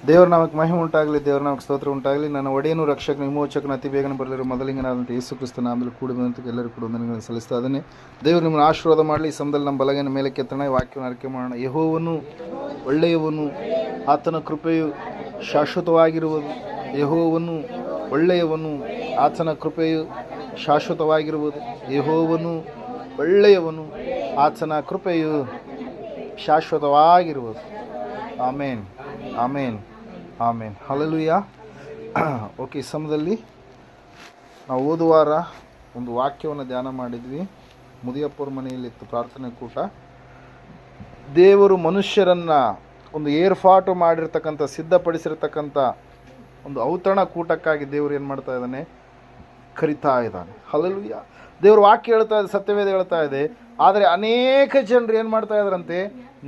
ದೇವರ ನಾಮಕ್ಕೆ ಮಹಿಮೆ ಉಂಟಾಗಲಿ, ದೇವರ ನಾಮಕ್ಕೆ ಸ್ತೋತ್ರ ಉಂಟಾಗಲಿ. ನನ್ನ ಒಡೆಯನು ರಕ್ಷಕನ ವಿಮೋಚಕನ ಅತಿ ಬೇಗನೆ ಬರಲಿರೋ ಮೊದಲಿಂಗನಾದಂಥ ಯೇಸು ಕ್ರಿಸ್ತನ ಆಮೇಲೆ ಕೂಡಿ ಬಂದಂಥ ಎಲ್ಲರಿಗೂ ಕೂಡ ವಂದನೆಗಳನ್ನು ಸಲ್ಲಿಸ್ತಾ ಇದ್ದಾನೆ. ದೇವರು ನಿಮ್ಮನ್ನು ಆಶೀರ್ವಾದ ಮಾಡಲಿ. ಈ ಸಮಯದಲ್ಲಿ ನಮ್ಮ ಬಲಗೈನ ಮೇಲೆ ಕೆತ್ತಣ ವಾಕ್ಯವನ್ನು ಅರಿಕೆ ಮಾಡೋಣ. ಯೆಹೋವನು ಒಳ್ಳೆಯವನು, ಆತನ ಕೃಪೆಯು ಶಾಶ್ವತವಾಗಿರುವುದು. ಯೆಹೋವನು ಒಳ್ಳೆಯವನು, ಆತನ ಕೃಪೆಯು ಶಾಶ್ವತವಾಗಿರುವುದು. ಯೆಹೋವನು ಒಳ್ಳೆಯವನು, ಆತನ ಕೃಪೆಯು ಶಾಶ್ವತವಾಗಿರುವುದು. ಆಮೇನ್, ಆಮೇನ್, ಆಮೇನ್. ಹಲ್ಲೆಲೂಯಾ. ಓಕೆ, ಈ ಸಮಯದಲ್ಲಿ ನಾವು ಓದುವಾರ ಒಂದು ವಾಕ್ಯವನ್ನು ಧ್ಯಾನ ಮಾಡಿದ್ವಿ. ಮುದಿಯಪ್ಪರ ಮನೆಯಲ್ಲಿತ್ತು ಪ್ರಾರ್ಥನೆ ಕೂಟ. ದೇವರು ಮನುಷ್ಯರನ್ನು ಒಂದು ಏರ್ಪಾಟು ಮಾಡಿರ್ತಕ್ಕಂಥ, ಸಿದ್ಧಪಡಿಸಿರ್ತಕ್ಕಂಥ ಒಂದು ಔತಣ ಕೂಟಕ್ಕಾಗಿ ದೇವರು ಏನು ಮಾಡ್ತಾ ಇದ್ದಾನೆ, ಕರಿತಾ ಇದ್ದಾನೆ. ಹಲ್ಲೆಲೂಯಾ. ದೇವ್ರ ವಾಕ್ಯ ಹೇಳ್ತಾ ಇದೆ, ಸತ್ಯವೇದ ಹೇಳ್ತಾ ಇದೆ. ಆದರೆ ಅನೇಕ ಜನರು ಏನು ಮಾಡ್ತಾ ಇದ್ದಾರಂತೆ,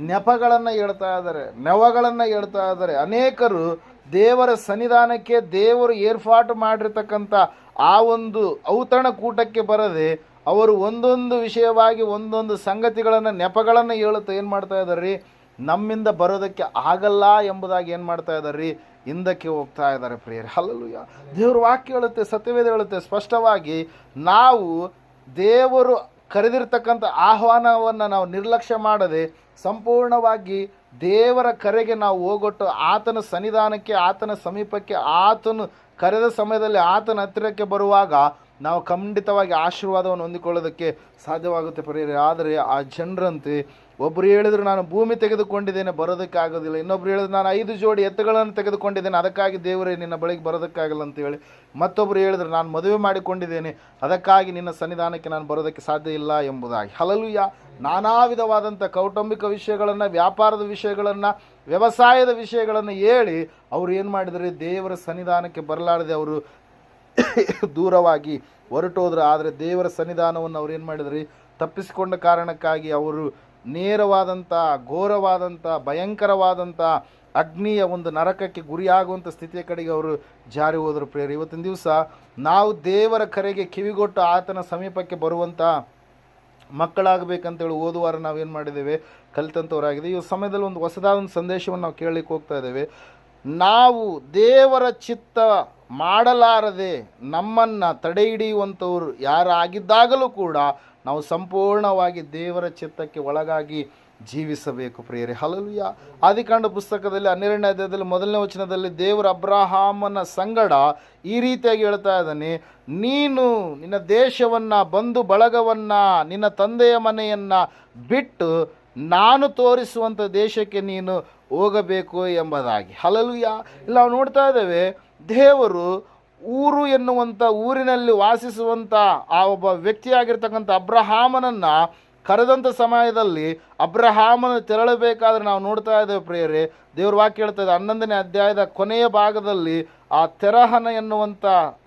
ನೆಪಗಳನ್ನು ಹೇಳ್ತಾ ಇದ್ದಾರೆ, ನೆವಗಳನ್ನು ಹೇಳ್ತಾ ಇದ್ದಾರೆ. ಅನೇಕರು ದೇವರ ಸನ್ನಿಧಾನಕ್ಕೆ, ದೇವರು ಏರ್ಪಾಟು ಮಾಡಿರ್ತಕ್ಕಂಥ ಆ ಒಂದು ಔತಣ ಕೂಟಕ್ಕೆ ಬರದೆ ಅವರು ಒಂದೊಂದು ವಿಷಯವಾಗಿ ಒಂದೊಂದು ಸಂಗತಿಗಳನ್ನು, ನೆಪಗಳನ್ನು ಹೇಳುತ್ತಾ ಏನು ಮಾಡ್ತಾ ಇದ್ದಾರೆ ರೀ, ನಮ್ಮಿಂದ ಬರೋದಕ್ಕೆ ಆಗಲ್ಲ ಎಂಬುದಾಗಿ ಏನು ಮಾಡ್ತಾ ಇದ್ದಾರೆ ರೀ, ಹಿಂದಕ್ಕೆ ಹೋಗ್ತಾ ಇದ್ದಾರೆ ಪ್ರಿಯರೇ. ಹಲ್ಲೆಲೂಯಾ. ದೇವ್ರ ವಾಕ್ಯ ಹೇಳುತ್ತೆ, ಸತ್ಯವೇದ ಹೇಳುತ್ತೆ ಸ್ಪಷ್ಟವಾಗಿ, ನಾವು ದೇವರು ಕರೆದಿರ್ತಕ್ಕಂಥ ಆಹ್ವಾನವನ್ನು ನಾವು ನಿರ್ಲಕ್ಷ್ಯ ಮಾಡದೆ ಸಂಪೂರ್ಣವಾಗಿ ದೇವರ ಕರೆಗೆ ನಾವು ಹೋಗೊಟ್ಟು ಆತನ ಸನ್ನಿಧಾನಕ್ಕೆ, ಆತನ ಸಮೀಪಕ್ಕೆ, ಆತನು ಕರೆದ ಸಮಯದಲ್ಲಿ ಆತನ ಹತ್ತಿರಕ್ಕೆ ಬರುವಾಗ ನಾವು ಖಂಡಿತವಾಗಿ ಆಶೀರ್ವಾದವನ್ನು ಹೊಂದಿಕೊಳ್ಳೋದಕ್ಕೆ ಸಾಧ್ಯವಾಗುತ್ತೆ ಪ್ರಿಯರೇ. ಆದರೆ ಆ ಜನರಂತೆ ಒಬ್ಬರು ಹೇಳಿದ್ರು ನಾನು ಭೂಮಿ ತೆಗೆದುಕೊಂಡಿದ್ದೇನೆ, ಬರೋದಕ್ಕೆ ಆಗೋದಿಲ್ಲ. ಇನ್ನೊಬ್ರು ಹೇಳಿದ್ರು ನಾನು 5 ಜೋಡಿ ಎತ್ತುಗಳನ್ನು ತೆಗೆದುಕೊಂಡಿದ್ದೇನೆ, ಅದಕ್ಕಾಗಿ ದೇವರೇ ನಿನ್ನ ಬಳಿಗೆ ಬರೋದಕ್ಕಾಗಲ್ಲ ಅಂತೇಳಿ. ಮತ್ತೊಬ್ಬರು ಹೇಳಿದ್ರು ನಾನು ಮದುವೆ ಮಾಡಿಕೊಂಡಿದ್ದೇನೆ, ಅದಕ್ಕಾಗಿ ನಿನ್ನ ಸನ್ನಿಧಾನಕ್ಕೆ ನಾನು ಬರೋದಕ್ಕೆ ಸಾಧ್ಯ ಇಲ್ಲ ಎಂಬುದಾಗಿ. ಹಲ್ಲೆಲೂಯಾ. ನಾನಾ ವಿಧವಾದಂಥ ಕೌಟುಂಬಿಕ ವಿಷಯಗಳನ್ನು, ವ್ಯಾಪಾರದ ವಿಷಯಗಳನ್ನು, ವ್ಯವಸಾಯದ ವಿಷಯಗಳನ್ನು ಹೇಳಿ ಅವರು ಏನು ಮಾಡಿದರೆ, ದೇವರ ಸನ್ನಿಧಾನಕ್ಕೆ ಬರಲಾರದೆ ಅವರು ದೂರವಾಗಿ ಹೊರಟೋದ್ರು. ಆದರೆ ದೇವರ ಸನ್ನಿಧಾನವನ್ನು ಅವ್ರು ಏನು ಮಾಡಿದ್ರಿ, ತಪ್ಪಿಸಿಕೊಂಡ ಕಾರಣಕ್ಕಾಗಿ ಅವರು ನೇರವಾದಂಥ, ಘೋರವಾದಂಥ, ಭಯಂಕರವಾದಂಥ ಅಗ್ನಿಯ ಒಂದು ನರಕಕ್ಕೆ ಗುರಿಯಾಗುವಂಥ ಸ್ಥಿತಿಯ ಕಡೆಗೆ ಅವರು ಜಾರಿ ಹೋದರು ಪ್ರಿಯರೇ. ಇವತ್ತಿನ ದಿವಸ ನಾವು ದೇವರ ಕರೆಗೆ ಕಿವಿಗೊಟ್ಟು ಆತನ ಸಮೀಪಕ್ಕೆ ಬರುವಂಥ ಮಕ್ಕಳಾಗಬೇಕಂತೇಳಿ ಓದುವಾರ ನಾವೇನು ಮಾಡಿದ್ದೇವೆ, ಕಲಿತಂಥವರಾಗಿದೆ. ಈ ಸಮಯದಲ್ಲಿ ಒಂದು ಹೊಸದಾದ ಒಂದು ಸಂದೇಶವನ್ನು ನಾವು ಕೇಳಲಿಕ್ಕೆ ಹೋಗ್ತಾ ಇದ್ದೇವೆ. ನಾವು ದೇವರ ಚಿತ್ತ ಮಾಡಲಾರದೆ ನಮ್ಮನ್ನು ತಡೆ ಹಿಡಿಯುವಂಥವ್ರು ಯಾರಾಗಿದ್ದಾಗಲೂ ಕೂಡ ನಾವು ಸಂಪೂರ್ಣವಾಗಿ ದೇವರ ಚಿತ್ತಕ್ಕೆ ಒಳಗಾಗಿ ಜೀವಿಸಬೇಕು ಪ್ರಿಯರೇ. ಹಲ್ಲೆಲೂಯಾ. ಆದಿಕಾಂಡ ಪುಸ್ತಕದಲ್ಲಿ 12ನೇ ಅಧ್ಯಾಯದಲ್ಲಿ 1ನೇ ವಚನದಲ್ಲಿ ದೇವರು ಅಬ್ರಹಾಮನ ಸಂಗಡ ಈ ರೀತಿಯಾಗಿ ಹೇಳ್ತಾ ಇದ್ದಾನೆ, ನೀನು ನಿನ್ನ ದೇಶವನ್ನು, ಬಂಧು ಬಳಗವನ್ನು, ನಿನ್ನ ತಂದೆಯ ಮನೆಯನ್ನು ಬಿಟ್ಟು ನಾನು ತೋರಿಸುವಂಥ ದೇಶಕ್ಕೆ ನೀನು ಹೋಗಬೇಕು ಎಂಬುದಾಗಿ. ಹಲ್ಲೆಲೂಯಾ. ಇಲ್ಲಿ ನಾವು ನೋಡ್ತಾ ಇದ್ದೇವೆ, ದೇವರು ಊರು ಎನ್ನುವಂಥ ಊರಿನಲ್ಲಿ ವಾಸಿಸುವಂಥ ಆ ಒಬ್ಬ ವ್ಯಕ್ತಿಯಾಗಿರ್ತಕ್ಕಂಥ ಅಬ್ರಹಾಮನನ್ನು ಕರೆದಂಥ ಸಮಯದಲ್ಲಿ ಅಬ್ರಹಾಮನು ತೆರಳಬೇಕಾದ್ರೆ ನಾವು ನೋಡ್ತಾ ಇದ್ದೇವೆ ಪ್ರಿಯರೇ. ದೇವ್ರ ವಾಕ್ಯ ಹೇಳ್ತಾ ಇದೆ 11ನೇ ಅಧ್ಯಾಯದ ಕೊನೆಯ ಭಾಗದಲ್ಲಿ ಆ ತೆರಹನ ಎನ್ನುವಂಥ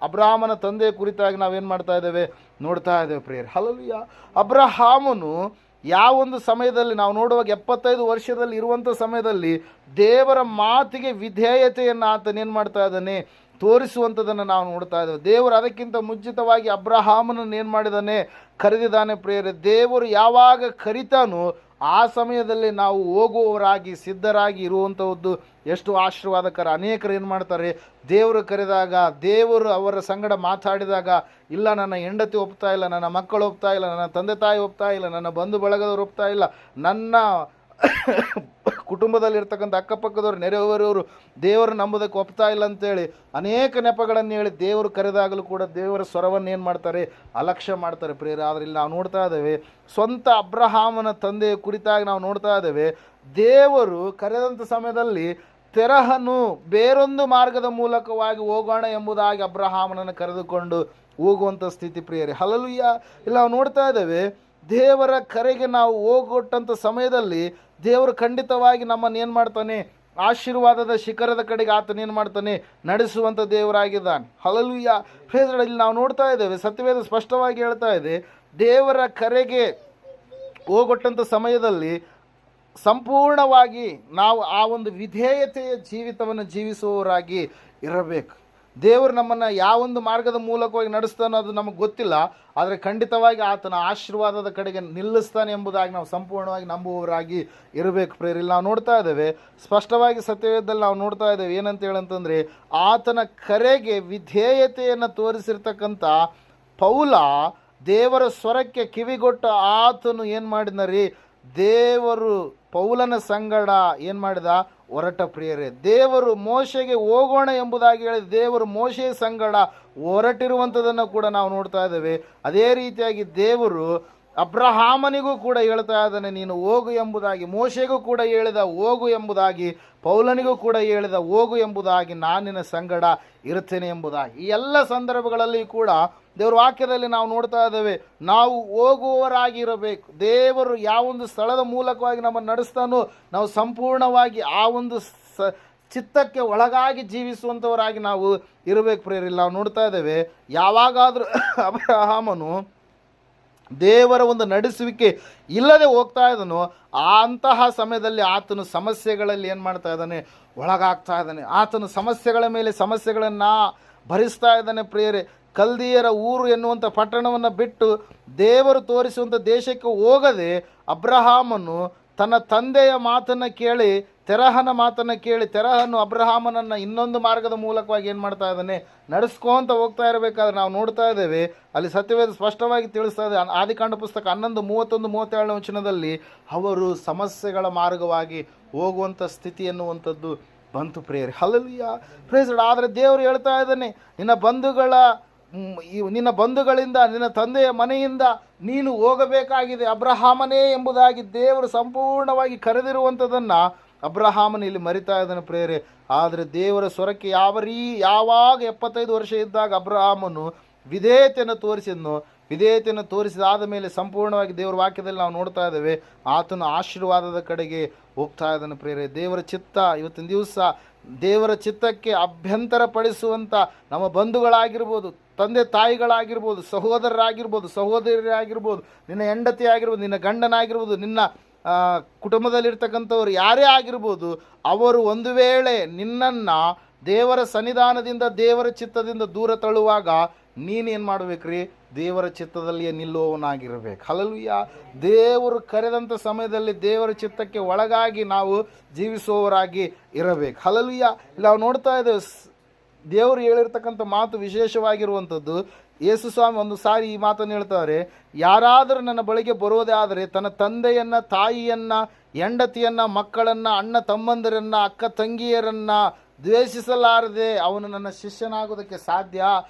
ಅಬ್ರಹಾಮನ ತಂದೆಯ ಕುರಿತಾಗಿ ನಾವೇನು ಮಾಡ್ತಾ ಇದ್ದೇವೆ, ನೋಡ್ತಾ ಇದ್ದೇವೆ ಪ್ರಿಯರೇ. ಹಲ್ಲೆಲೂಯಾ. ಅಬ್ರಹಾಮನು ಯಾವೊಂದು ಸಮಯದಲ್ಲಿ ನಾವು ನೋಡುವಾಗ 75 ವರ್ಷದಲ್ಲಿ ಇರುವಂಥ ಸಮಯದಲ್ಲಿ ದೇವರ ಮಾತಿಗೆ ವಿಧೇಯತೆಯನ್ನು ಆತನೇನು ಮಾಡ್ತಾ ಇದ್ದಾನೆ, ತೋರಿಸುವಂಥದ್ದನ್ನು ನಾವು ನೋಡ್ತಾ ಇದ್ದೇವೆ. ದೇವರು ಅದಕ್ಕಿಂತ ಮುಂಚಿತವಾಗಿ ಅಬ್ರಹಾಮನನ್ನು ಏನು ಮಾಡಿದ್ದಾನೆ, ಕರೆದಿದ್ದಾನೆ ಪ್ರಿಯರೇ. ದೇವರು ಯಾವಾಗ ಕರಿತಾನೋ ಆ ಸಮಯದಲ್ಲಿ ನಾವು ಹೋಗುವವರಾಗಿ ಸಿದ್ಧರಾಗಿ ಇರುವಂಥದ್ದು ಎಷ್ಟು ಆಶೀರ್ವಾದಕರ. ಅನೇಕರು ಏನು ಮಾಡ್ತಾರೆ, ದೇವರು ಕರೆದಾಗ, ದೇವರು ಅವರ ಸಂಗಡ ಮಾತಾಡಿದಾಗ, ಇಲ್ಲ ನನ್ನ ಹೆಂಡತಿ ಒಪ್ತಾ ಇಲ್ಲ, ನನ್ನ ಮಕ್ಕಳು ಒಪ್ತಾ ಇಲ್ಲ, ನನ್ನ ತಂದೆ ತಾಯಿ ಒಪ್ತಾ ಇಲ್ಲ, ನನ್ನ ಬಂಧು ಬಳಗದವರು ಒಪ್ತಾ ಇಲ್ಲ, ನನ್ನ ಕುಟುಂಬದಲ್ಲಿರ್ತಕ್ಕಂಥ ಅಕ್ಕಪಕ್ಕದವರು, ನೆರೆಹೊರೆಯವರು ದೇವರು ನಂಬೋದಕ್ಕೆ ಒಪ್ತಾ ಇಲ್ಲ ಅಂತೇಳಿ ಅನೇಕ ನೆಪಗಳನ್ನು ಹೇಳಿ ದೇವರು ಕರೆದಾಗಲೂ ಕೂಡ ದೇವರ ಸ್ವರವನ್ನು ಏನು ಮಾಡ್ತಾರೆ, ಅಲಕ್ಷ್ಯ ಮಾಡ್ತಾರೆ ಪ್ರಿಯರೇ. ಆದರೆ ಇಲ್ಲಿ ನಾವು ನೋಡ್ತಾ ಇದ್ದೇವೆ, ಸ್ವಂತ ಅಬ್ರಹಾಮನ ತಂದೆಯ ಕುರಿತಾಗಿ ನಾವು ನೋಡ್ತಾ ಇದ್ದೇವೆ, ದೇವರು ಕರೆದಂಥ ಸಮಯದಲ್ಲಿ ತೆರಹನು ಬೇರೊಂದು ಮಾರ್ಗದ ಮೂಲಕವಾಗಿ ಹೋಗೋಣ ಎಂಬುದಾಗಿ ಅಬ್ರಹಾಮನನ್ನು ಕರೆದುಕೊಂಡು ಹೋಗುವಂಥ ಸ್ಥಿತಿ ಪ್ರಿಯರೇ. ಹಲ್ಲೆಲೂಯಾ. ಇಲ್ಲಿ ನಾವು ನೋಡ್ತಾ ಇದ್ದೇವೆ, ದೇವರ ಕರೆಗೆ ನಾವು ಹೋಗೊಟ್ಟಂಥ ಸಮಯದಲ್ಲಿ ದೇವರು ಖಂಡಿತವಾಗಿ ನಮ್ಮನ್ನು ಏನು ಮಾಡ್ತಾನೆ, ಆಶೀರ್ವಾದದ ಶಿಖರದ ಕಡೆಗೆ ಆತನೇನು ಮಾಡ್ತಾನೆ, ನಡೆಸುವಂಥ ದೇವರಾಗಿದ್ದಾನೆ. ಹಲ್ಲೆಲೂಯಾ. Praise lord. ಇಲ್ಲಿ ನಾವು ನೋಡ್ತಾ ಇದ್ದೇವೆ, ಸತ್ಯವೇದ ಸ್ಪಷ್ಟವಾಗಿ ಹೇಳ್ತಾ ಇದೆ, ದೇವರ ಕರೆಗೆ ಹೋಗೊಟ್ಟಂಥ ಸಮಯದಲ್ಲಿ ಸಂಪೂರ್ಣವಾಗಿ ನಾವು ಆ ಒಂದು ವಿಧೇಯತೆಯ ಜೀವಿತವನ್ನು ಜೀವಿಸುವವರಾಗಿ ಇರಬೇಕು. ದೇವರು ನಮ್ಮನ್ನು ಯಾವೊಂದು ಮಾರ್ಗದ ಮೂಲಕವಾಗಿ ನಡೆಸ್ತಾನೋ ಅದು ನಮಗೆ ಗೊತ್ತಿಲ್ಲ, ಆದರೆ ಖಂಡಿತವಾಗಿ ಆತನ ಆಶೀರ್ವಾದದ ಕಡೆಗೆ ನಿಲ್ಲಿಸ್ತಾನೆ ಎಂಬುದಾಗಿ ನಾವು ಸಂಪೂರ್ಣವಾಗಿ ನಂಬುವವರಾಗಿ ಇರಬೇಕು ಪ್ರೇರಿ. ನಾವು ನೋಡ್ತಾ ಇದ್ದೇವೆ ಸ್ಪಷ್ಟವಾಗಿ ಸತ್ಯವೇದದಲ್ಲಿ ನಾವು ನೋಡ್ತಾ ಇದ್ದೇವೆ ಏನಂತ ಹೇಳಂತಂದರೆ, ಆತನ ಕರೆಗೆ ವಿಧೇಯತೆಯನ್ನು ತೋರಿಸಿರ್ತಕ್ಕಂಥ ಪೌಲ ದೇವರ ಸ್ವರಕ್ಕೆ ಕಿವಿಗೊಟ್ಟು ಆತನು ಏನು ಮಾಡಿದನರಿ, ದೇವರು ಪೌಲನ ಸಂಗಡ ಏನು ಮಾಡಿದ, ಹೊರಟ ಪ್ರಿಯರೇ. ದೇವರು ಮೋಶೆಗೆ ಹೋಗೋಣ ಎಂಬುದಾಗಿ ಹೇಳಿ ದೇವರು ಮೋಶೆಯ ಸಂಗಡ ಹೊರಟಿರುವಂಥದ್ದನ್ನು ಕೂಡ ನಾವು ನೋಡ್ತಾ ಇದ್ದೇವೆ. ಅದೇ ರೀತಿಯಾಗಿ ದೇವರು ಅಬ್ರಹಾಮನಿಗೂ ಕೂಡ ಹೇಳ್ತಾ ಇದ್ದಾನೆ, ನೀನು ಹೋಗು ಎಂಬುದಾಗಿ. ಮೋಶೆಗೂ ಕೂಡ ಹೇಳಿದ ಹೋಗು ಎಂಬುದಾಗಿ, ಪೌಲನಿಗೂ ಕೂಡ ಹೇಳಿದ ಹೋಗು ಎಂಬುದಾಗಿ, ನಾನಿನ ಸಂಗಡ ಇರುತ್ತೇನೆ ಎಂಬುದಾಗಿ. ಈ ಎಲ್ಲ ಸಂದರ್ಭಗಳಲ್ಲಿ ಕೂಡ ದೇವರ ವಾಕ್ಯದಲ್ಲಿ ನಾವು ನೋಡ್ತಾ ಇದ್ದೇವೆ, ನಾವು ಹೋಗುವವರಾಗಿರಬೇಕು. ದೇವರು ಯಾವೊಂದು ಸ್ಥಳದ ಮೂಲಕವಾಗಿ ನಮ್ಮನ್ನು ನಡೆಸ್ತಾನೋ ನಾವು ಸಂಪೂರ್ಣವಾಗಿ ಆ ಒಂದು ಚಿತ್ತಕ್ಕೆ ಒಳಗಾಗಿ ಜೀವಿಸುವಂಥವರಾಗಿ ನಾವು ಇರಬೇಕು ಪ್ರೇರಿಲ್ಲ. ನಾವು ನೋಡ್ತಾ ಇದ್ದೇವೆ ಯಾವಾಗಾದರೂ ಅಬ್ರಹಾಮನು ದೇವರ ಒಂದು ನಡೆಸುವಿಕೆ ಇಲ್ಲದೆ ಹೋಗ್ತಾ ಇದ್ದನೋ ಅಂತಹ ಸಮಯದಲ್ಲಿ ಆತನು ಸಮಸ್ಯೆಗಳಲ್ಲಿ ಏನು ಮಾಡ್ತಾ ಇದ್ದಾನೆ, ಒಳಗಾಗ್ತಾ ಇದ್ದಾನೆ. ಆತನು ಸಮಸ್ಯೆಗಳ ಮೇಲೆ ಸಮಸ್ಯೆಗಳನ್ನು ಭರಿಸ್ತಾ ಇದ್ದಾನೆ ಪ್ರಿಯರೇ. ಕಲ್ದಿಯರ ಊರು ಎನ್ನುವಂಥ ಪಟ್ಟಣವನ್ನು ಬಿಟ್ಟು ದೇವರು ತೋರಿಸುವಂಥ ದೇಶಕ್ಕೆ ಹೋಗದೆ ಅಬ್ರಹಾಮನು ತನ್ನ ತಂದೆಯ ಮಾತನ್ನು ಕೇಳಿ, ತೆರಹನ ಮಾತನ್ನು ಕೇಳಿ, ತೆರಹನು ಅಬ್ರಹಾಮನನ್ನು ಇನ್ನೊಂದು ಮಾರ್ಗದ ಮೂಲಕವಾಗಿ ಏನು ಮಾಡ್ತಾ ಇದ್ದಾನೆ, ನಡೆಸ್ಕೊಂತ ಹೋಗ್ತಾ ಇರಬೇಕಾದ್ರೆ ನಾವು ನೋಡ್ತಾ ಇದ್ದೇವೆ ಅಲ್ಲಿ ಸತ್ಯವೇದ ಸ್ಪಷ್ಟವಾಗಿ ತಿಳಿಸ್ತಾ ಇದೆ. ಆದಿಕಾಂಡ ಪುಸ್ತಕ 11:31-37 ವಚನದಲ್ಲಿ ಅವರು ಸಮಸ್ಯೆಗಳ ಮಾರ್ಗವಾಗಿ ಹೋಗುವಂಥ ಸ್ಥಿತಿ ಎನ್ನುವಂಥದ್ದು ಬಂತು ಪ್ರೇಯರ್. Hallelujah, praise lord. ಆದರೆ ದೇವರು ಹೇಳ್ತಾ ಇದ್ದಾನೆ, ನಿನ್ನ ಬಂಧುಗಳಿಂದ ನಿನ್ನ ತಂದೆಯ ಮನೆಯಿಂದ ನೀನು ಹೋಗಬೇಕಾಗಿದೆ ಅಬ್ರಹಾಮನೇ ಎಂಬುದಾಗಿ ದೇವರು ಸಂಪೂರ್ಣವಾಗಿ ಕರೆದಿರುವಂಥದ್ದನ್ನು ಅಬ್ರಹಾಮನ ಇಲ್ಲಿ ಮರಿತಾ ಇದ್ದಾನೆ ಪ್ರೇಯರೇ. ಆದರೆ ದೇವರ ಸ್ವರಕ್ಕೆ ಯಾವಾಗ 75 ವರ್ಷ ಇದ್ದಾಗ ಅಬ್ರಹಾಮನು ವಿಧೇಯತೆಯನ್ನು ತೋರಿಸಿದಾದ ಮೇಲೆ ಸಂಪೂರ್ಣವಾಗಿ ದೇವರ ವಾಕ್ಯದಲ್ಲಿ ನಾವು ನೋಡ್ತಾ ಇದ್ದೇವೆ ಆತನು ಆಶೀರ್ವಾದದ ಕಡೆಗೆ ಹೋಗ್ತಾ ಇದ್ದಾನೆ ಪ್ರೇಯರೇ. ದೇವರ ಚಿತ್ತ ಇವತ್ತಿನ ದಿವಸ ದೇವರ ಚಿತ್ತಕ್ಕೆ ಅಭ್ಯಂತರ ಪಡಿಸುವಂಥ ನಮ್ಮ ಬಂಧುಗಳಾಗಿರ್ಬೋದು, ತಂದೆ ತಾಯಿಗಳಾಗಿರ್ಬೋದು, ಸಹೋದರರಾಗಿರ್ಬೋದು, ಸಹೋದರಿಯರಾಗಿರ್ಬೋದು, ನಿನ್ನ ಹೆಂಡತಿ ಆಗಿರ್ಬೋದು, ನಿನ್ನ ಗಂಡನಾಗಿರ್ಬೋದು, ನಿನ್ನ ಕುಟುಂಬದಲ್ಲಿರ್ತಕ್ಕಂಥವ್ರು ಯಾರೇ ಆಗಿರ್ಬೋದು, ಅವರು ಒಂದು ವೇಳೆ ನಿನ್ನನ್ನು ದೇವರ ಸನ್ನಿಧಾನದಿಂದ ದೇವರ ಚಿತ್ತದಿಂದ ದೂರ ತಳ್ಳುವಾಗ ನೀನೇನು ಮಾಡಬೇಕ್ರಿ, ದೇವರ ಚಿತ್ತದಲ್ಲಿಯೇ ನಿಲ್ಲುವವನಾಗಿರಬೇಕು. ಹಲ್ಲೆಲೂಯಾ. ದೇವರು ಕರೆದಂಥ ಸಮಯದಲ್ಲಿ ದೇವರ ಚಿತ್ತಕ್ಕೆ ಒಳಗಾಗಿ ನಾವು ಜೀವಿಸುವವರಾಗಿ ಇರಬೇಕು. ಹಲ್ಲೆಲೂಯಾ. ನಾವು ನೋಡ್ತಾ ಇದ್ದೇವೆ ದೇವರು ಹೇಳಿರ್ತಕ್ಕಂಥ ಮಾತು ವಿಶೇಷವಾಗಿರುವಂಥದ್ದು. ಯೇಸು ಸ್ವಾಮಿ ಒಂದು ಸಾರಿ ಈ ಮಾತನ್ನು ಹೇಳ್ತಾರೆ, ಯಾರಾದರೂ ನನ್ನ ಬಳಿಗೆ ಬರೋದೇ ಆದರೆ ತನ್ನ ತಂದೆಯನ್ನು, ತಾಯಿಯನ್ನು, ಹೆಂಡತಿಯನ್ನು, ಮಕ್ಕಳನ್ನು, ಅಣ್ಣ ತಮ್ಮಂದಿರನ್ನು, ಅಕ್ಕ ತಂಗಿಯರನ್ನು ದ್ವೇಷಿಸಲಾರದೆ ಅವನು ನನ್ನ ಶಿಷ್ಯನಾಗೋದಕ್ಕೆ ಸಾಧ್ಯ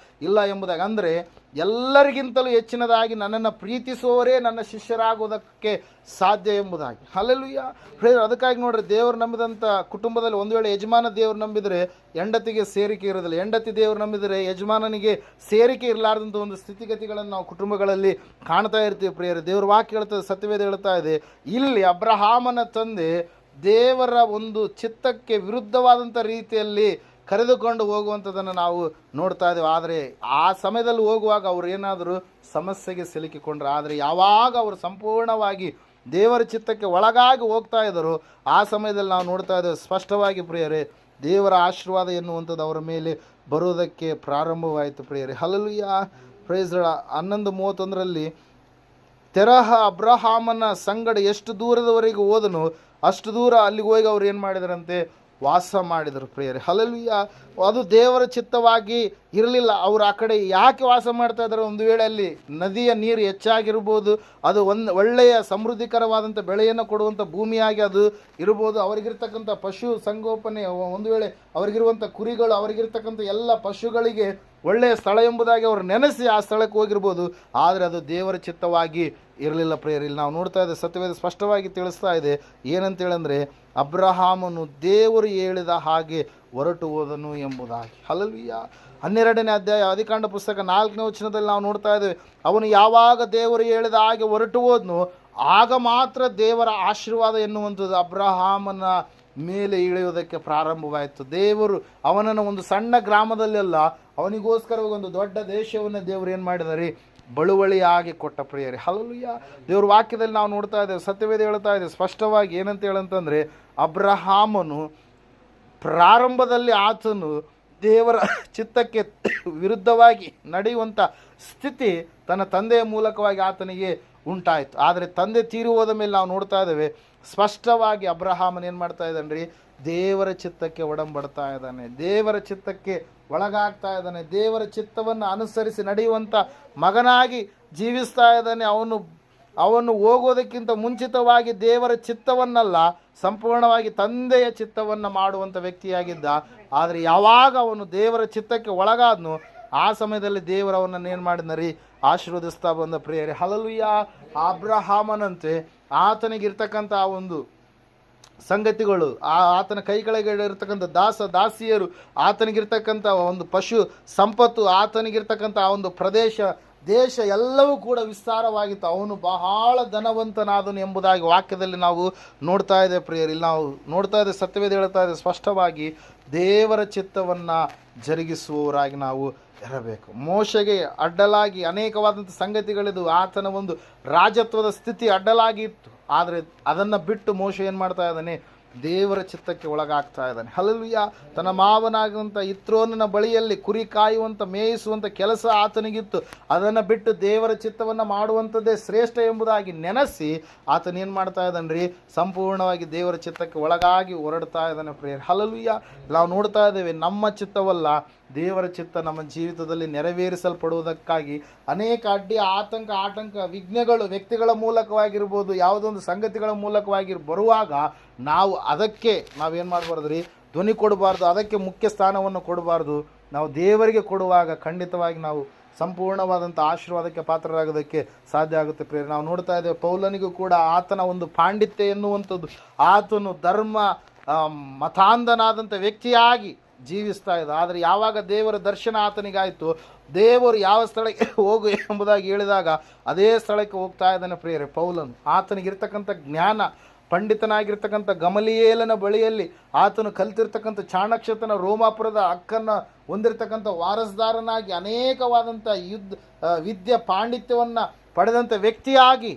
ಇಲ್ಲ ಎಂಬುದಾಗಿ. ಅಂದರೆ ಎಲ್ಲರಿಗಿಂತಲೂ ಹೆಚ್ಚಿನದಾಗಿ ನನ್ನನ್ನು ಪ್ರೀತಿಸುವವರೇ ನನ್ನ ಶಿಷ್ಯರಾಗೋದಕ್ಕೆ ಸಾಧ್ಯ ಎಂಬುದಾಗಿ. ಹಲ್ಲೆಲೂಯಾ. ಅದಕ್ಕಾಗಿ ನೋಡ್ರಿ, ದೇವರು ನಂಬಿದಂಥ ಕುಟುಂಬದಲ್ಲಿ ಒಂದು ವೇಳೆ ಯಜಮಾನ ದೇವರು ನಂಬಿದರೆ ಹೆಂಡತಿಗೆ ಸೇರಿಕೆ ಇರೋದಿಲ್ಲ, ಹೆಂಡತಿ ದೇವರು ನಂಬಿದರೆ ಯಜಮಾನನಿಗೆ ಸೇರಿಕೆ ಇರಲಾರ್ದಂಥ ಒಂದು ಸ್ಥಿತಿಗತಿಗಳನ್ನು ನಾವು ಕುಟುಂಬಗಳಲ್ಲಿ ಕಾಣ್ತಾ ಇರ್ತೀವಿ ಪ್ರಿಯರೇ. ದೇವ್ರ ವಾಕ್ಯ ಹೇಳ್ತದೆ, ಸತ್ಯವೇದ ಹೇಳ್ತಾ ಇದೆ, ಇಲ್ಲಿ ಅಬ್ರಹಾಮನ ತಂದೆ ದೇವರ ಒಂದು ಚಿತ್ತಕ್ಕೆ ವಿರುದ್ಧವಾದಂಥ ರೀತಿಯಲ್ಲಿ ಕರೆದುಕೊಂಡು ಹೋಗುವಂಥದ್ದನ್ನು ನಾವು ನೋಡ್ತಾ ಇದ್ದೇವೆ. ಆದರೆ ಆ ಸಮಯದಲ್ಲಿ ಹೋಗುವಾಗ ಅವರು ಏನಾದರೂ ಸಮಸ್ಯೆಗೆ ಸಿಲುಕಿಕೊಂಡ್ರು. ಆದರೆ ಯಾವಾಗ ಅವರು ಸಂಪೂರ್ಣವಾಗಿ ದೇವರ ಚಿತ್ತಕ್ಕೆ ಒಳಗಾಗಿ ಹೋಗ್ತಾ ಇದ್ದರು ಆ ಸಮಯದಲ್ಲಿ ನಾವು ನೋಡ್ತಾ ಇದ್ದೇವೆ ಸ್ಪಷ್ಟವಾಗಿ ಪ್ರಿಯರೇ, ದೇವರ ಆಶೀರ್ವಾದ ಎನ್ನುವಂಥದ್ದು ಅವರ ಮೇಲೆ ಬರುವುದಕ್ಕೆ ಪ್ರಾರಂಭವಾಯಿತು ಪ್ರಿಯರೇ. ಹಲ್ಲೆಲೂಯಾ. Praise the lord. 11:31 ತೆರಹ ಅಬ್ರಹಾಮನ ಸಂಗಡ ಎಷ್ಟು ದೂರದವರೆಗೆ ಹೋದನು ಅಷ್ಟು ದೂರ ಅಲ್ಲಿಗೆ ಹೋಗಿ ಅವ್ರು ಏನು ಮಾಡಿದರಂತೆ, ವಾಸ ಮಾಡಿದರು ಪ್ರಿಯರೇ. ಹಲ್ಲೆಲೂಯಾ. ಅದು ದೇವರ ಚಿತ್ತವಾಗಿ ಇರಲಿಲ್ಲ. ಅವರು ಆ ಕಡೆ ಯಾಕೆ ವಾಸ ಮಾಡ್ತಾ ಇದ್ದಾರೆ, ಒಂದು ವೇಳೆ ಅಲ್ಲಿ ನದಿಯ ನೀರು ಹೆಚ್ಚಾಗಿರ್ಬೋದು, ಅದು ಒಳ್ಳೆಯ ಸಮೃದ್ಧಿಕರವಾದಂಥ ಬೆಳೆಯನ್ನು ಕೊಡುವಂಥ ಭೂಮಿಯಾಗಿ ಅದು ಇರ್ಬೋದು, ಅವರಿಗಿರ್ತಕ್ಕಂಥ ಪಶು ಸಂಗೋಪನೆ, ಒಂದು ವೇಳೆ ಅವರಿಗಿರುವಂಥ ಕುರಿಗಳು, ಅವರಿಗಿರ್ತಕ್ಕಂಥ ಎಲ್ಲ ಪಶುಗಳಿಗೆ ಒಳ್ಳೆಯ ಸ್ಥಳ ಎಂಬುದಾಗಿ ಅವರು ನೆನೆಸಿ ಆ ಸ್ಥಳಕ್ಕೆ ಹೋಗಿರ್ಬೋದು. ಆದರೆ ಅದು ದೇವರ ಚಿತ್ತವಾಗಿ ಇರಲಿಲ್ಲ ಪ್ರೇಯರ್. ನಾವು ನೋಡ್ತಾ ಇದ್ದೇವೆ ಸತ್ಯವೇದ ಸ್ಪಷ್ಟವಾಗಿ ತಿಳಿಸ್ತಾ ಇದೆ ಏನಂತೇಳಂದರೆ, ಅಬ್ರಹಾಮನು ದೇವರು ಹೇಳಿದ ಹಾಗೆ ಹೊರಟು ಹೋದನು ಎಂಬುದಾಗಿ. ಹಲ್ಲೆಲೂಯಾ. 12ನೇ ಅಧ್ಯಾಯ ಆದಿಕಾಂಡ ಪುಸ್ತಕ 4ನೇ ವಚನದಲ್ಲಿ ನಾವು ನೋಡ್ತಾ ಇದ್ದೇವೆ, ಅವನು ಯಾವಾಗ ದೇವರು ಹೇಳಿದ ಹಾಗೆ ಹೊರಟು ಹೋದನು ಆಗ ಮಾತ್ರ ದೇವರ ಆಶೀರ್ವಾದ ಎನ್ನುವಂಥದ್ದು ಅಬ್ರಹಾಮನ ಮೇಲೆ ಇಳಿಯುವುದಕ್ಕೆ ಪ್ರಾರಂಭವಾಯಿತು. ದೇವರು ಅವನನ್ನು ಒಂದು ಸಣ್ಣ ಗ್ರಾಮದಲ್ಲೆಲ್ಲ ಅವನಿಗೋಸ್ಕರ ಒಂದು ದೊಡ್ಡ ದೇಶವನ್ನು ದೇವರು ಏನು ಮಾಡಿದಾರೆ, ಬಳುವಳಿಯಾಗಿ ಕೊಟ್ಟ ಪ್ರಿಯರೇ. ಹಲ್ಲೆಲೂಯಾ. ದೇವ್ರ ವಾಕ್ಯದಲ್ಲಿ ನಾವು ನೋಡ್ತಾ ಇದ್ದೇವೆ, ಸತ್ಯವೇದ ಹೇಳ್ತಾ ಇದೆ ಸ್ಪಷ್ಟವಾಗಿ ಏನಂತ ಹೇಳಂತಂದರೆ, ಅಬ್ರಹಾಮನು ಪ್ರಾರಂಭದಲ್ಲಿ ಆತನು ದೇವರ ಚಿತ್ತಕ್ಕೆ ವಿರುದ್ಧವಾಗಿ ನಡೆಯುವಂಥ ಸ್ಥಿತಿ ತನ್ನ ತಂದೆಯ ಮೂಲಕವಾಗಿ ಆತನಿಗೆ ಉಂಟಾಯಿತು. ಆದರೆ ತಂದೆ ತೀರಿ ಹೋದ ಮೇಲೆ ನಾವು ನೋಡ್ತಾ ಇದ್ದೇವೆ ಸ್ಪಷ್ಟವಾಗಿ ಅಬ್ರಹಾಮನ್ ಏನು ಮಾಡ್ತಾ ಇದ್ದಾನೆ, ದೇವರ ಚಿತ್ತಕ್ಕೆ ಒಡಂಬಡ್ತಾ ಇದ್ದಾನೆ, ದೇವರ ಚಿತ್ತಕ್ಕೆ ಒಳಗಾಗ್ತಾ ಇದ್ದಾನೆ, ದೇವರ ಚಿತ್ತವನ್ನು ಅನುಸರಿಸಿ ನಡೆಯುವಂಥ ಮಗನಾಗಿ ಜೀವಿಸ್ತಾ ಇದ್ದಾನೆ. ಅವನು ಹೋಗೋದಕ್ಕಿಂತ ಮುಂಚಿತವಾಗಿ ದೇವರ ಚಿತ್ತವನ್ನಲ್ಲ, ಸಂಪೂರ್ಣವಾಗಿ ತಂದೆಯ ಚಿತ್ತವನ್ನು ಮಾಡುವಂಥ ವ್ಯಕ್ತಿಯಾಗಿದ್ದ. ಆದರೆ ಯಾವಾಗ ಅವನು ದೇವರ ಚಿತ್ತಕ್ಕೆ ಒಳಗಾದ್ನು, ಆ ಸಮಯದಲ್ಲಿ ದೇವರವನನ್ನು ಏನು ಮಾಡಿದ್ನರಿ, ಆಶೀರ್ವದಿಸ್ತಾ ಬಂದ ಪ್ರಿಯರೇ. ಹಲ್ಲೆಲೂಯ. ಅಬ್ರಹಾಮನಂತೆ ಆತನಿಗಿರ್ತಕ್ಕಂಥ ಒಂದು ಸಂಗತಿಗಳು, ಆತನ ಕೈ ಕೆಳಗೆ ಇರ್ತಕ್ಕಂಥ ದಾಸಿಯರು, ಆತನಿಗಿರ್ತಕ್ಕಂಥ ಒಂದು ಪಶು ಸಂಪತ್ತು, ಆತನಿಗಿರ್ತಕ್ಕಂಥ ಒಂದು ದೇಶ ಎಲ್ಲವೂ ಕೂಡ ವಿಸ್ತಾರವಾಗಿತ್ತು. ಅವನು ಬಹಳ ಧನವಂತನಾದನು ಎಂಬುದಾಗಿ ವಾಕ್ಯದಲ್ಲಿ ನಾವು ನೋಡ್ತಾ ಇದ್ದೇವೆ ಪ್ರಿಯರು. ಇಲ್ಲಿ ನಾವು ನೋಡ್ತಾ ಇದ್ದೇವೆ, ಸತ್ಯವೇದ ಹೇಳ್ತಾ ಇದೆ ಸ್ಪಷ್ಟವಾಗಿ, ದೇವರ ಚಿತ್ತವನ್ನು ಜರುಗಿಸುವವರಾಗಿ ನಾವು ಇರಬೇಕು. ಮೋಶೆಗೆ ಅಡ್ಡಲಾಗಿ ಅನೇಕವಾದಂಥ ಸಂಗತಿಗಳಿದ್ದು, ಆತನ ಒಂದು ರಾಜತ್ವದ ಸ್ಥಿತಿ ಅಡ್ಡಲಾಗಿ ಇತ್ತು. ಆದರೆ ಅದನ್ನು ಬಿಟ್ಟು ಮೋಶೆ ಏನು ಮಾಡ್ತಾ ಇದ್ದಾನೆ, ದೇವರ ಚಿತ್ತಕ್ಕೆ ಒಳಗಾಗ್ತಾ ಇದ್ದಾನೆ. ಹಲ್ಲೆಲೂಯಾ. ತನ್ನ ಮಾವನಾಗುವಂಥ ಇತ್ರೋನನ ಬಳಿಯಲ್ಲಿ ಕುರಿ ಕಾಯುವಂಥ ಮೇಯಿಸುವಂಥ ಕೆಲಸ ಆತನಿಗಿತ್ತು. ಅದನ್ನು ಬಿಟ್ಟು ದೇವರ ಚಿತ್ತವನ್ನು ಮಾಡುವಂಥದ್ದೇ ಶ್ರೇಷ್ಠ ಎಂಬುದಾಗಿ ನೆನೆಸಿ ಆತನೇನು ಮಾಡ್ತಾ ಇದ್ದಾನೆ, ಸಂಪೂರ್ಣವಾಗಿ ದೇವರ ಚಿತ್ತಕ್ಕೆ ಒಳಗಾಗಿ ಹೊರಡ್ತಾ ಇದ್ದಾನೆ ಪ್ರಿಯರೇ. ಹಲ್ಲೆಲೂಯಾ. ನಾವು ನೋಡ್ತಾ ಇದ್ದೇವೆ, ನಮ್ಮ ಚಿತ್ತವಲ್ಲ, ದೇವರ ಚಿತ್ತ ನಮ್ಮ ಜೀವಿತದಲ್ಲಿ ನೆರವೇರಿಸಲ್ಪಡುವುದಕ್ಕಾಗಿ ಅನೇಕ ಅಡ್ಡಿ ಆತಂಕ ವಿಘ್ನಗಳು ವ್ಯಕ್ತಿಗಳ ಮೂಲಕವಾಗಿರ್ಬೋದು, ಯಾವುದೊಂದು ಸಂಗತಿಗಳ ಮೂಲಕವಾಗಿ ಬರುವಾಗ ನಾವು ಅದಕ್ಕೆ ನಾವೇನು ಮಾಡಬಾರ್ದು ರೀ, ಧ್ವನಿ ಕೊಡಬಾರ್ದು, ಅದಕ್ಕೆ ಮುಖ್ಯ ಸ್ಥಾನವನ್ನು ಕೊಡಬಾರ್ದು. ನಾವು ದೇವರಿಗೆ ಕೊಡುವಾಗ ಖಂಡಿತವಾಗಿ ನಾವು ಸಂಪೂರ್ಣವಾದಂಥ ಆಶೀರ್ವಾದಕ್ಕೆ ಪಾತ್ರರಾಗೋದಕ್ಕೆ ಸಾಧ್ಯ ಆಗುತ್ತೆ ಪ್ರಿಯರೇ. ನಾವು ನೋಡ್ತಾ ಇದ್ದೇವೆ, ಪೌಲನಿಗೂ ಕೂಡ ಆತನ ಒಂದು ಪಾಂಡಿತ್ಯ ಎನ್ನುವಂಥದ್ದು, ಆತನು ಧರ್ಮ ಮತಾಂಧನಾದಂಥ ವ್ಯಕ್ತಿಯಾಗಿ ಜೀವಿಸ್ತಾ ಇದ್ದ. ಆದರೆ ಯಾವಾಗ ದೇವರ ದರ್ಶನ ಆತನಿಗಾಯಿತು, ದೇವರು ಯಾವ ಸ್ಥಳಕ್ಕೆ ಹೋಗು ಎಂಬುದಾಗಿ ಹೇಳಿದಾಗ ಅದೇ ಸ್ಥಳಕ್ಕೆ ಹೋಗ್ತಾ ಇದ್ದಾನೆ ಪ್ರಿಯರೇ. ಪೌಲನು ಆತನಿಗಿರ್ತಕ್ಕಂಥ ಜ್ಞಾನ, ಪಂಡಿತನಾಗಿರ್ತಕ್ಕಂಥ ಗಮಲಿಯೇಲನ ಬಳಿಯಲ್ಲಿ ಆತನು ಕಲಿತಿರ್ತಕ್ಕಂಥ ಚಾಣಕ್ಷತನ ರೋಮಾಪುರದ ಹಕ್ಕನ್ನು ಹೊಂದಿರತಕ್ಕಂಥ ವಾರಸ್ದಾರನಾಗಿ ಅನೇಕವಾದಂಥ ವಿದ್ಯೆ ಪಾಂಡಿತ್ಯವನ್ನು ಪಡೆದಂಥ ವ್ಯಕ್ತಿಯಾಗಿ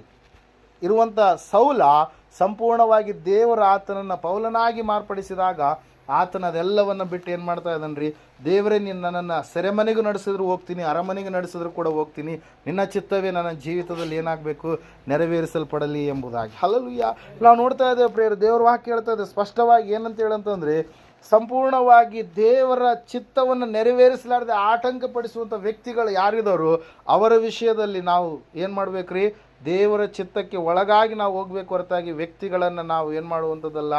ಇರುವಂಥ ಸೌಲ ಸಂಪೂರ್ಣವಾಗಿ ದೇವರು ಆತನನ್ನು ಪೌಲನಾಗಿ ಮಾರ್ಪಡಿಸಿದಾಗ ಆತನ ಅದೆಲ್ಲವನ್ನು ಬಿಟ್ಟು ಏನು ಮಾಡ್ತಾ ಇದ್ದಾನೆ ರೀ, ದೇವರೇ ನೀನು ನನ್ನನ್ನು ಸೆರೆಮನೆಗೂ ನಡೆಸಿದ್ರು ಹೋಗ್ತೀನಿ, ಅರಮನೆಗೂ ನಡೆಸಿದ್ರು ಕೂಡ ಹೋಗ್ತೀನಿ, ನಿನ್ನ ಚಿತ್ತವೇ ನನ್ನ ಜೀವಿತದಲ್ಲಿ ಏನಾಗಬೇಕು, ನೆರವೇರಿಸಲ್ಪಡಲಿ ಎಂಬುದಾಗಿ. ಹಲ್ಲೆಲೂಯಾ. ನಾವು ನೋಡ್ತಾ ಇದ್ದೇವೆ ಪ್ರಿಯರೇ, ದೇವರ ವಾಕ್ಯ ಹೇಳ್ತಾ ಇದೆ ಸ್ಪಷ್ಟವಾಗಿ ಏನಂತ ಹೇಳಂತಂದರೆ, ಸಂಪೂರ್ಣವಾಗಿ ದೇವರ ಚಿತ್ತವನ್ನು ನೆರವೇರಿಸಲಾರದೆ ಆಟಂಕಪಡಿಸುವಂಥ ವ್ಯಕ್ತಿಗಳು ಯಾರಿದ್ದಾರೋ ಅವರ ವಿಷಯದಲ್ಲಿ ನಾವು ಏನು ಮಾಡಬೇಕು ರೀ, ದೇವರ ಚಿತ್ತಕ್ಕೆ ಒಳಗಾಗಿ ನಾವು ಹೋಗಬೇಕು ಹೊರತಾಗಿ ವ್ಯಕ್ತಿಗಳನ್ನು ನಾವು ಏನು ಮಾಡುವಂಥದ್ದಲ್ಲ,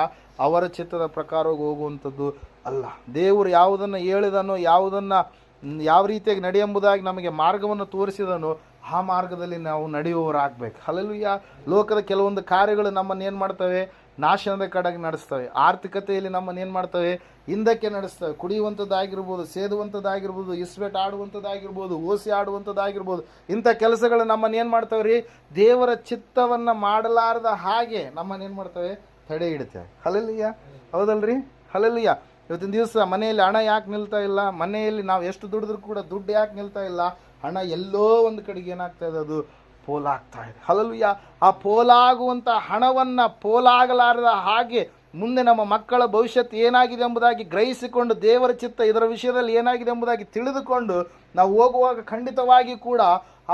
ಅವರ ಚಿತ್ತದ ಪ್ರಕಾರವಾಗಿ ಹೋಗುವಂಥದ್ದು ಅಲ್ಲ. ದೇವರು ಯಾವುದನ್ನು ಹೇಳಿದನೋ, ಯಾವ ರೀತಿಯಾಗಿ ನಡೆಯೆಂಬುದಾಗಿ ನಮಗೆ ಮಾರ್ಗವನ್ನು ತೋರಿಸಿದನೋ ಆ ಮಾರ್ಗದಲ್ಲಿ ನಾವು ನಡೆಯುವವರಾಗಬೇಕು. ಹಲ್ಲೆಲೂಯಾ. ಲೋಕದ ಕೆಲವೊಂದು ಕಾರ್ಯಗಳು ನಮ್ಮನ್ನು ಏನು ಮಾಡ್ತವೆ, ನಾಶನದ ಕಡೆಗೆ ನಡೆಸ್ತವೆ. ಆರ್ಥಿಕತೆಯಲ್ಲಿ ನಮ್ಮನ್ನು ಏನು ಮಾಡ್ತವೆ, ಹಿಂದಕ್ಕೆ ನಡೆಸ್ತವೆ. ಕುಡಿಯುವಂಥದ್ದಾಗಿರ್ಬೋದು, ಸೇದುವಂಥದ್ದಾಗಿರ್ಬೋದು, ಇಸ್ಬೇಟ್ ಆಡುವಂಥದ್ದಾಗಿರ್ಬೋದು, ಓಸಿ ಆಡುವಂಥದ್ದಾಗಿರ್ಬೋದು, ಇಂಥ ಕೆಲಸಗಳು ನಮ್ಮನ್ನು ಏನು ಮಾಡ್ತವೆ ರೀ, ದೇವರ ಚಿತ್ತವನ್ನು ಮಾಡಲಾರದ ಹಾಗೆ ನಮ್ಮನ್ನು ಏನು ಮಾಡ್ತವೆ, ತಡೆ ಹಿಡಿತೇವೆ. ಹಲ್ಲೆಲೂಯಾ. ಹೌದಲ್ರಿ? ಹಲ್ಲೆಲೂಯಾ. ಇವತ್ತಿನ ದಿವಸ ಮನೆಯಲ್ಲಿ ಹಣ ಯಾಕೆ ನಿಲ್ತಾ ಇಲ್ಲ, ಮನೆಯಲ್ಲಿ ನಾವು ಎಷ್ಟು ದುಡಿದ್ರೂ ಕೂಡ ದುಡ್ಡು ಯಾಕೆ ನಿಲ್ತಾ ಇಲ್ಲ, ಹಣ ಎಲ್ಲೋ ಒಂದು ಕಡೆಗೆ ಏನಾಗ್ತಾ ಇದೆ, ಅದು ಪೋಲಾಗ್ತಾ ಇದೆ. ಹಲ್ಲೆಲೂಯಾ. ಆ ಪೋಲಾಗುವಂಥ ಹಣವನ್ನು ಪೋಲಾಗಲಾರದ ಹಾಗೆ ಮುಂದೆ ನಮ್ಮ ಮಕ್ಕಳ ಭವಿಷ್ಯತ್ತು ಏನಾಗಿದೆ ಎಂಬುದಾಗಿ ಗ್ರಹಿಸಿಕೊಂಡು, ದೇವರ ಚಿತ್ತ ಇದರ ವಿಷಯದಲ್ಲಿ ಏನಾಗಿದೆ ಎಂಬುದಾಗಿ ತಿಳಿದುಕೊಂಡು ನಾವು ಹೋಗುವಾಗ ಖಂಡಿತವಾಗಿ ಕೂಡ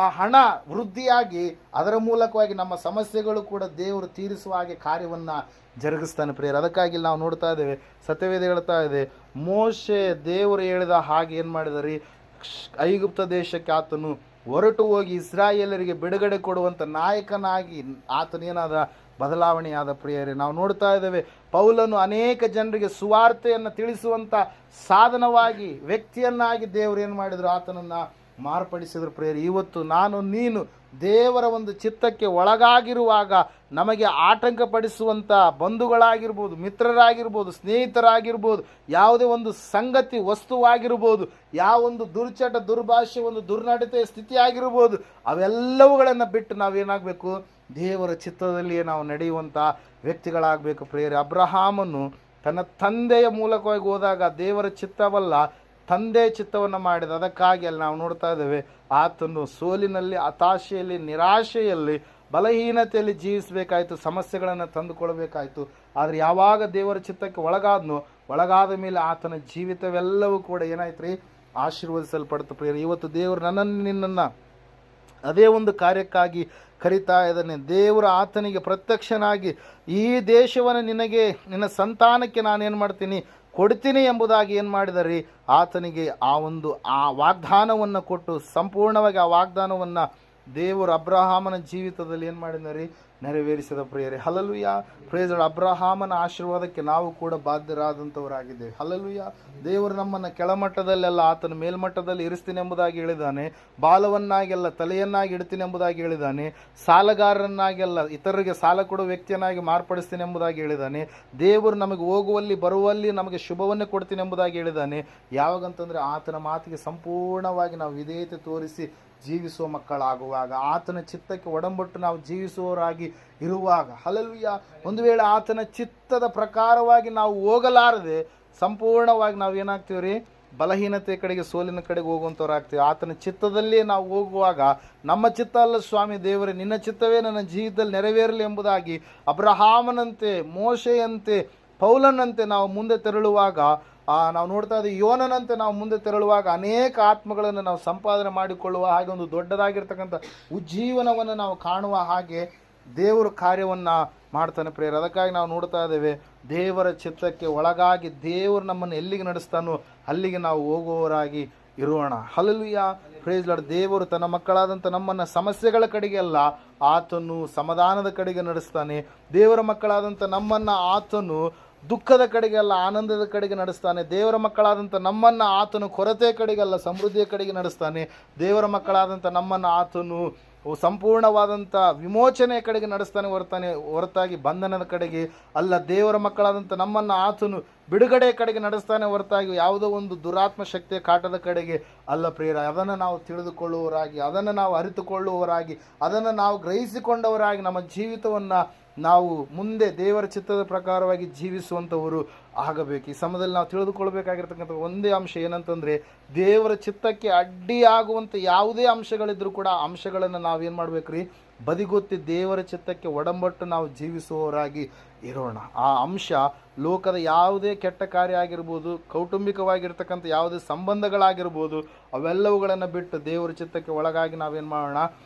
ಆ ಹಣ ವೃದ್ಧಿಯಾಗಿ ಅದರ ಮೂಲಕವಾಗಿ ನಮ್ಮ ಸಮಸ್ಯೆಗಳು ಕೂಡ ದೇವರು ತೀರಿಸುವ ಹಾಗೆ ಕಾರ್ಯವನ್ನು ಜರುಗಿಸ್ತಾನೆ ಪ್ರಿಯರು. ಅದಕ್ಕಾಗಿ ನಾವು ನೋಡ್ತಾ ಇದ್ದೇವೆ, ಸತ್ಯವೇದ ಹೇಳ್ತಾ ಇದೆ, ಮೋಶೆ ದೇವರು ಹೇಳಿದ ಹಾಗೆ ಏನು ಮಾಡಿದರಿ, ಐಗುಪ್ತ ದೇಶಕ್ಕೆ ಆತನು ಹೊರಟು ಹೋಗಿ ಇಸ್ರಾಯೇಲರಿಗೆ ಬಿಡುಗಡೆ ಕೊಡುವಂಥ ನಾಯಕನಾಗಿ ಆತನೇನಾದ ಬದಲಾವಣೆಯಾದ ಪ್ರಿಯರೇ. ನಾವು ನೋಡ್ತಾ ಇದ್ದೇವೆ, ಪೌಲನು ಅನೇಕ ಜನರಿಗೆ ಸುವಾರ್ತೆಯನ್ನು ತಿಳಿಸುವಂಥ ಸಾಧನವಾಗಿ ವ್ಯಕ್ತಿಯನ್ನಾಗಿ ದೇವರು ಏನು ಮಾಡಿದರು, ಆತನನ್ನು ಮಾರ್ಪಡಿಸಿದ್ರು ಪ್ರಿಯರೇ. ಇವತ್ತು ನಾನು ನೀನು ದೇವರ ಒಂದು ಚಿತ್ತಕ್ಕೆ ಒಳಗಾಗಿರುವಾಗ ನಮಗೆ ಆಟಂಕಪಡಿಸುವಂಥ ಬಂಧುಗಳಾಗಿರ್ಬೋದು, ಮಿತ್ರರಾಗಿರ್ಬೋದು, ಸ್ನೇಹಿತರಾಗಿರ್ಬೋದು, ಯಾವುದೇ ಒಂದು ಸಂಗತಿ ವಸ್ತುವಾಗಿರ್ಬೋದು, ಯಾವೊಂದು ದುರ್ಚಟ ದುರ್ಭಾಷೆ ಒಂದು ದುರ್ನಡತೆಯ ಸ್ಥಿತಿಯಾಗಿರ್ಬೋದು, ಅವೆಲ್ಲವುಗಳನ್ನು ಬಿಟ್ಟು ನಾವೇನಾಗಬೇಕು, ದೇವರ ಚಿತ್ತದಲ್ಲಿಯೇ ನಾವು ನಡೆಯುವಂಥ ವ್ಯಕ್ತಿಗಳಾಗಬೇಕು ಪ್ರಿಯರೇ. ಅಬ್ರಹಾಮನು ತನ್ನ ತಂದೆಯ ಮೂಲಕವಾಗಿ ಹೋದಾಗ ದೇವರ ಚಿತ್ತವಲ್ಲ, ತಂದೆ ಚಿತ್ತವನ್ನು ಮಾಡಿದ. ಅದಕ್ಕಾಗಿ ಅಲ್ಲಿ ನಾವು ನೋಡ್ತಾ ಇದ್ದೇವೆ, ಆತನು ಸೋಲಿನಲ್ಲಿ, ಹತಾಶೆಯಲ್ಲಿ, ನಿರಾಶೆಯಲ್ಲಿ, ಬಲಹೀನತೆಯಲ್ಲಿ ಜೀವಿಸಬೇಕಾಯಿತು, ಸಮಸ್ಯೆಗಳನ್ನು ತಂದುಕೊಳ್ಬೇಕಾಯಿತು. ಆದರೆ ಯಾವಾಗ ದೇವರ ಚಿತ್ತಕ್ಕೆ ಒಳಗಾದ್ನೋ ಒಳಗಾದ ಮೇಲೆ ಆತನ ಜೀವಿತವೆಲ್ಲವೂ ಕೂಡ ಏನಾಯ್ತು ರೀ, ಆಶೀರ್ವದಿಸಲ್ಪಡ್ತು ಪ್ರಿಯರೇ. ಇವತ್ತು ದೇವರು ನನ್ನನ್ನು ನಿನ್ನನ್ನು ಅದೇ ಒಂದು ಕಾರ್ಯಕ್ಕಾಗಿ ಕರಿತಾ ಇದ್ದಾನೆ. ದೇವರು ಆತನಿಗೆ ಪ್ರತ್ಯಕ್ಷನಾಗಿ ಈ ದೇಶವನ್ನು ನಿನಗೆ, ನಿನ್ನ ಸಂತಾನಕ್ಕೆ ನಾನೇನು ಮಾಡ್ತೀನಿ, ಕೊಡ್ತೀನಿ ಎಂಬುದಾಗಿ ಏನು ಮಾಡಿದಾರೆ, ಆತನಿಗೆ ಆ ವಾಗ್ದಾನವನ್ನು ಕೊಟ್ಟು ಸಂಪೂರ್ಣವಾಗಿ ಆ ವಾಗ್ದಾನವನ್ನು ದೇವರು ಅಬ್ರಹಾಮನ ಜೀವಿತದಲ್ಲಿ ಏನು ಮಾಡಿದಾರೆ, ನೆರವೇರಿಸಿದ ಪ್ರಿಯರೇ. Hallelujah, praise lord. ಅಬ್ರಹಾಮನ ಆಶೀರ್ವಾದಕ್ಕೆ ನಾವು ಕೂಡ ಬಾಧ್ಯರಾದಂಥವರಾಗಿದ್ದೇವೆ. ಹಲ್ಲೆಲೂಯಾ. ದೇವರು ನಮ್ಮನ್ನು ಕೆಳಮಟ್ಟದಲ್ಲೆಲ್ಲ ಆತನ ಮೇಲ್ಮಟ್ಟದಲ್ಲಿ ಇರಿಸ್ತೀನಿ ಎಂಬುದಾಗಿ ಹೇಳಿದ್ದಾನೆ. ಬಾಲವನ್ನಾಗೆಲ್ಲ ತಲೆಯನ್ನಾಗಿ ಇಡ್ತೀನಿ ಎಂಬುದಾಗಿ ಹೇಳಿದ್ದಾನೆ. ಸಾಲಗಾರರನ್ನಾಗೆಲ್ಲ ಇತರರಿಗೆ ಸಾಲ ಕೊಡುವ ವ್ಯಕ್ತಿಯನ್ನಾಗಿ ಮಾರ್ಪಡಿಸ್ತೀನಿ ಎಂಬುದಾಗಿ ಹೇಳಿದ್ದಾನೆ. ದೇವರು ನಮಗೆ ಹೋಗುವಲ್ಲಿ ಬರುವಲ್ಲಿ ನಮಗೆ ಶುಭವನ್ನೇ ಕೊಡ್ತೀನಿ ಎಂಬುದಾಗಿ ಹೇಳಿದ್ದಾನೆ. ಯಾವಾಗಂತಂದರೆ ಆತನ ಮಾತಿಗೆ ಸಂಪೂರ್ಣವಾಗಿ ನಾವು ವಿಧೇಯತೆ ತೋರಿಸಿ ಜೀವಿಸುವ ಮಕ್ಕಳಾಗುವಾಗ, ಆತನ ಚಿತ್ತಕ್ಕೆ ಒಡಂಬಟ್ಟು ನಾವು ಜೀವಿಸುವವರಾಗಿ ಇರುವಾಗ, ಹಲ್ಲೆಲೂಯಾ. ಒಂದು ವೇಳೆ ಆತನ ಚಿತ್ತದ ಪ್ರಕಾರವಾಗಿ ನಾವು ಹೋಗಲಾರದೆ ಸಂಪೂರ್ಣವಾಗಿ ನಾವು ಏನಾಗ್ತೀವಿ ರೀ, ಬಲಹೀನತೆ ಕಡೆಗೆ, ಸೋಲಿನ ಕಡೆಗೆ ಹೋಗುವಂಥವ್ರಾಗ್ತೀವಿ. ಆತನ ಚಿತ್ತದಲ್ಲೇ ನಾವು ಹೋಗುವಾಗ, ನಮ್ಮ ಚಿತ್ತ ಅಲ್ಲ ಸ್ವಾಮಿ ದೇವರೇ, ನಿನ್ನ ಚಿತ್ತವೇ ನನ್ನ ಜೀವಿತದಲ್ಲಿ ನೆರವೇರಲಿ ಎಂಬುದಾಗಿ ಅಬ್ರಹಾಮನಂತೆ, ಮೋಶೆಯಂತೆ, ಪೌಲನಂತೆ ನಾವು ಮುಂದೆ ತೆರಳುವಾಗ, ನಾವು ನೋಡ್ತಾ ಇದ್ದೀವಿ ಯೋನನಂತೆ ನಾವು ಮುಂದೆ ತೆರಳುವಾಗ ಅನೇಕ ಆತ್ಮಗಳನ್ನು ನಾವು ಸಂಪಾದನೆ ಮಾಡಿಕೊಳ್ಳುವ ಹಾಗೆ ಒಂದು ದೊಡ್ಡದಾಗಿರ್ತಕ್ಕಂಥ ಉಜ್ಜೀವನವನ್ನು ನಾವು ಕಾಣುವ ಹಾಗೆ ದೇವರು ಕಾರ್ಯವನ್ನು ಮಾಡ್ತಾನೆ ಪ್ರಿಯರೇ. ಅದಕ್ಕಾಗಿ ನಾವು ನೋಡ್ತಾ ಇದ್ದೇವೆ, ದೇವರ ಚಿತ್ತಕ್ಕೆ ಒಳಗಾಗಿ ದೇವರು ನಮ್ಮನ್ನು ಎಲ್ಲಿಗೆ ನಡೆಸ್ತಾನೋ ಅಲ್ಲಿಗೆ ನಾವು ಹೋಗುವವರಾಗಿ ಇರೋಣ. Hallelujah, praise lord. ದೇವರು ತನ್ನ ಮಕ್ಕಳಾದಂಥ ನಮ್ಮನ್ನು ಸಮಸ್ಯೆಗಳ ಕಡೆಗೆ ಅಲ್ಲ, ಆತನು ಸಮಾಧಾನದ ಕಡೆಗೆ ನಡೆಸ್ತಾನೆ. ದೇವರ ಮಕ್ಕಳಾದಂಥ ನಮ್ಮನ್ನು ಆತನು ದುಃಖದ ಕಡೆಗೆಲ್ಲ ಆನಂದದ ಕಡೆಗೆ ನಡೆಸ್ತಾನೆ. ದೇವರ ಮಕ್ಕಳಾದಂಥ ನಮ್ಮನ್ನು ಆತನು ಕೊರತೆ ಕಡೆಗಲ್ಲ ಸಮೃದ್ಧಿಯ ಕಡೆಗೆ ನಡೆಸ್ತಾನೆ. ದೇವರ ಮಕ್ಕಳಾದಂಥ ನಮ್ಮನ್ನು ಆತನು ಸಂಪೂರ್ಣವಾದಂಥ ವಿಮೋಚನೆಯ ಕಡೆಗೆ ನಡೆಸ್ತಾನೆ ಹೊರತಾಗಿ ಬಂಧನದ ಕಡೆಗೆ ಅಲ್ಲ. ದೇವರ ಮಕ್ಕಳಾದಂಥ ನಮ್ಮನ್ನು ಆತನು ಬಿಡುಗಡೆಯ ಕಡೆಗೆ ನಡೆಸ್ತಾನೆ ಹೊರತಾಗಿ ಯಾವುದೋ ಒಂದು ದುರಾತ್ಮ ಶಕ್ತಿಯ ಕಾಟದ ಕಡೆಗೆ ಅಲ್ಲ ಪ್ರಿಯರ. ಅದನ್ನು ನಾವು ತಿಳಿದುಕೊಳ್ಳುವವರಾಗಿ, ಅದನ್ನು ನಾವು ಅರಿತುಕೊಳ್ಳುವವರಾಗಿ, ಅದನ್ನು ನಾವು ಗ್ರಹಿಸಿಕೊಂಡವರಾಗಿ ನಮ್ಮ ಜೀವಿತವನ್ನು ನಾವು ಮುಂದೆ ದೇವರ ಚಿತ್ತದ ಪ್ರಕಾರವಾಗಿ ಜೀವಿಸುವಂಥವರು ಆಗಬೇಕು. ಈ ಸಮಯದಲ್ಲಿ ನಾವು ತಿಳಿದುಕೊಳ್ಬೇಕಾಗಿರ್ತಕ್ಕಂಥ ಒಂದೇ ಅಂಶ ಏನಂತಂದರೆ, ದೇವರ ಚಿತ್ತಕ್ಕೆ ಅಡ್ಡಿಯಾಗುವಂಥ ಯಾವುದೇ ಅಂಶಗಳಿದ್ರೂ ಕೂಡ ಆ ಅಂಶಗಳನ್ನು ನಾವೇನು ಮಾಡಬೇಕು ರೀ, ಬದಿಗೊತ್ತಿ ದೇವರ ಚಿತ್ತಕ್ಕೆ ಒಡಂಬಟ್ಟು ನಾವು ಜೀವಿಸುವವರಾಗಿ ಇರೋಣ. ಆ ಅಂಶ ಲೋಕದ ಯಾವುದೇ ಕೆಟ್ಟ ಕಾರ್ಯ ಆಗಿರ್ಬೋದು, ಕೌಟುಂಬಿಕವಾಗಿರ್ತಕ್ಕಂಥ ಯಾವುದೇ ಸಂಬಂಧಗಳಾಗಿರ್ಬೋದು, ಅವೆಲ್ಲವುಗಳನ್ನು ಬಿಟ್ಟು ದೇವರ ಚಿತ್ತಕ್ಕೆ ಒಳಗಾಗಿ ನಾವೇನು ಮಾಡೋಣ,